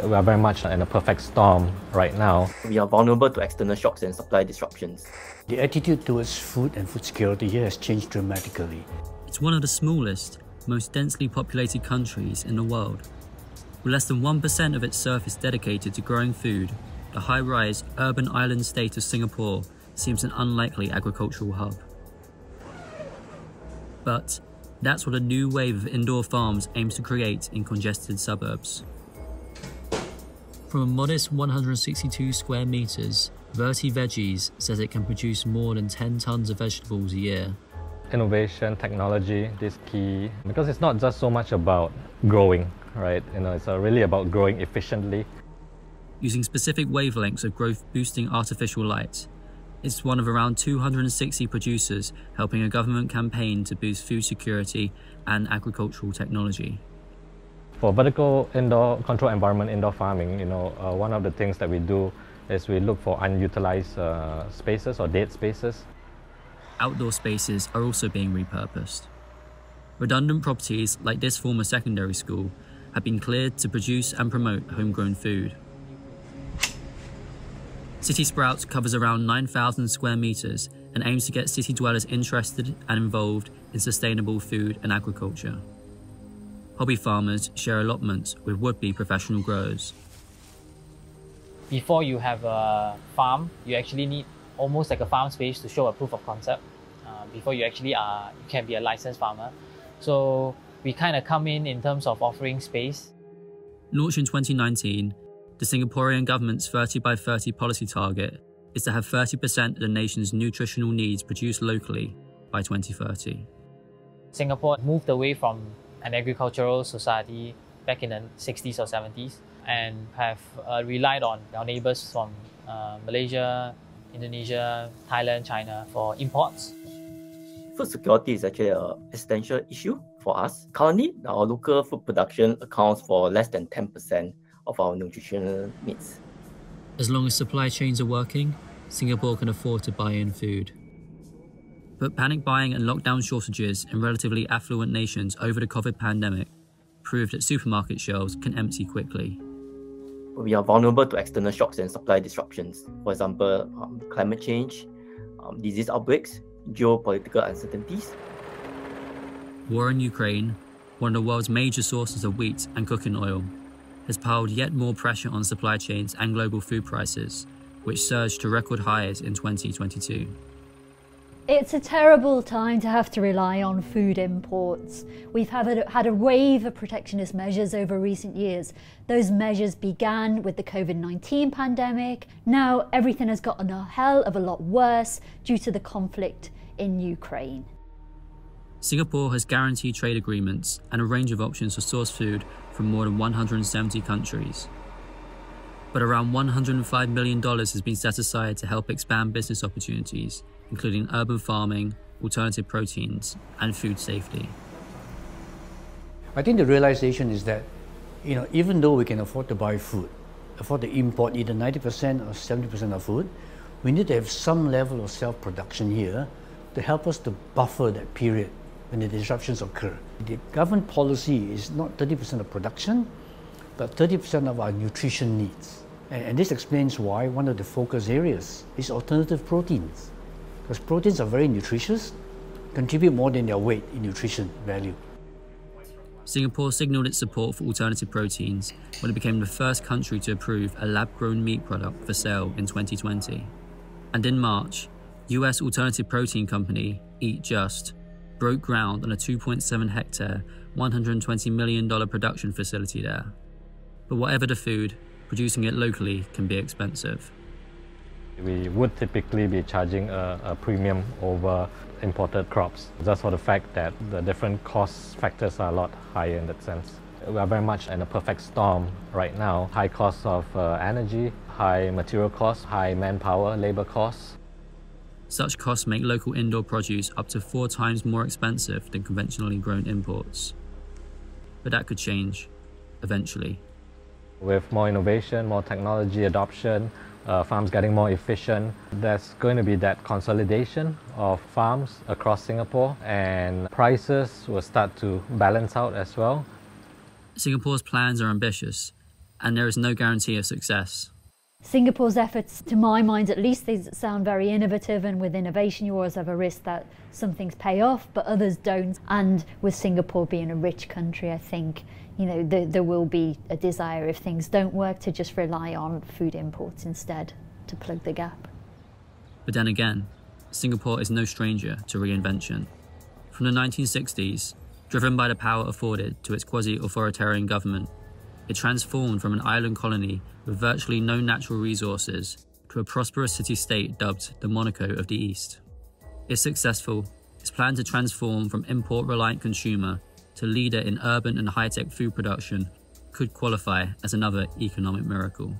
We are very much in a perfect storm right now. We are vulnerable to external shocks and supply disruptions. The attitude towards food and food security here has changed dramatically. It's one of the smallest, most densely populated countries in the world. With less than 1% of its surface dedicated to growing food, the high-rise urban island state of Singapore seems an unlikely agricultural hub. But that's what a new wave of indoor farms aims to create in congested suburbs. From a modest 162 square metres, Verti Veggies says it can produce more than 10 tonnes of vegetables a year. Innovation, technology, this key, because it's not just so much about growing, right? It's really about growing efficiently. Using specific wavelengths of growth-boosting artificial light, it's one of around 260 producers helping a government campaign to boost food security and agricultural technology. For vertical indoor control environment indoor farming, one of the things that we do is we look for unutilized spaces or dead spaces. Outdoor spaces are also being repurposed. Redundant properties like this former secondary school have been cleared to produce and promote homegrown food. City Sprouts covers around 9,000 square metres and aims to get city dwellers interested and involved in sustainable food and agriculture. Hobby farmers share allotments with would-be professional growers. Before you have a farm, you actually need almost like a farm space to show a proof of concept. Before you actually you can be a licensed farmer. So we kind of come in terms of offering space. Launched in 2019, the Singaporean government's 30 by 30 policy target is to have 30% of the nation's nutritional needs produced locally by 2030. Singapore moved away from an agricultural society back in the 60s or 70s and have relied on our neighbours from Malaysia, Indonesia, Thailand, China for imports. Food security is actually an existential issue for us. Currently, our local food production accounts for less than 10% of our nutritional needs. As long as supply chains are working, Singapore can afford to buy in food. But panic buying and lockdown shortages in relatively affluent nations over the COVID pandemic proved that supermarket shelves can empty quickly. We are vulnerable to external shocks and supply disruptions. For example, climate change, disease outbreaks, geopolitical uncertainties. War in Ukraine, one of the world's major sources of wheat and cooking oil, has piled yet more pressure on supply chains and global food prices, which surged to record highs in 2022. It's a terrible time to have to rely on food imports. We've had a wave of protectionist measures over recent years. Those measures began with the COVID-19 pandemic. Now everything has gotten a hell of a lot worse due to the conflict in Ukraine. Singapore has guaranteed trade agreements and a range of options to source food from more than 170 countries. But around $105 million has been set aside to help expand business opportunities, including urban farming, alternative proteins, and food safety. I think the realization is that, even though we can afford to buy food, afford to import either 90% or 70% of food, we need to have some level of self-production here to help us to buffer that period when the disruptions occur. The government policy is not 30% of production, but 30% of our nutrition needs. And this explains why one of the focus areas is alternative proteins. Because proteins are very nutritious, contribute more than their weight in nutrition value. Singapore signalled its support for alternative proteins when it became the first country to approve a lab-grown meat product for sale in 2020. And in March, US alternative protein company Eat Just broke ground on a 2.7 hectare, $120 million production facility there. But whatever the food, producing it locally can be expensive. We would typically be charging a premium over imported crops, just for the fact that the different cost factors are a lot higher in that sense. We are very much in a perfect storm right now. High costs of energy, high material costs, high manpower, labor costs. Such costs make local indoor produce up to 4 times more expensive than conventionally grown imports. But that could change, eventually. With more innovation, more technology adoption, farms getting more efficient, there's going to be that consolidation of farms across Singapore, and prices will start to balance out as well. Singapore's plans are ambitious, and there is no guarantee of success. Singapore's efforts, to my mind at least, they sound very innovative, and with innovation you always have a risk that some things pay off but others don't. And with Singapore being a rich country, I think there will be a desire, if things don't work, to just rely on food imports instead to plug the gap. But then again, Singapore is no stranger to reinvention. From the 1960s, driven by the power afforded to its quasi-authoritarian government, it transformed from an island colony with virtually no natural resources to a prosperous city-state dubbed the Monaco of the East. If successful, its plan to transform from import-reliant consumer to leader in urban and high-tech food production could qualify as another economic miracle.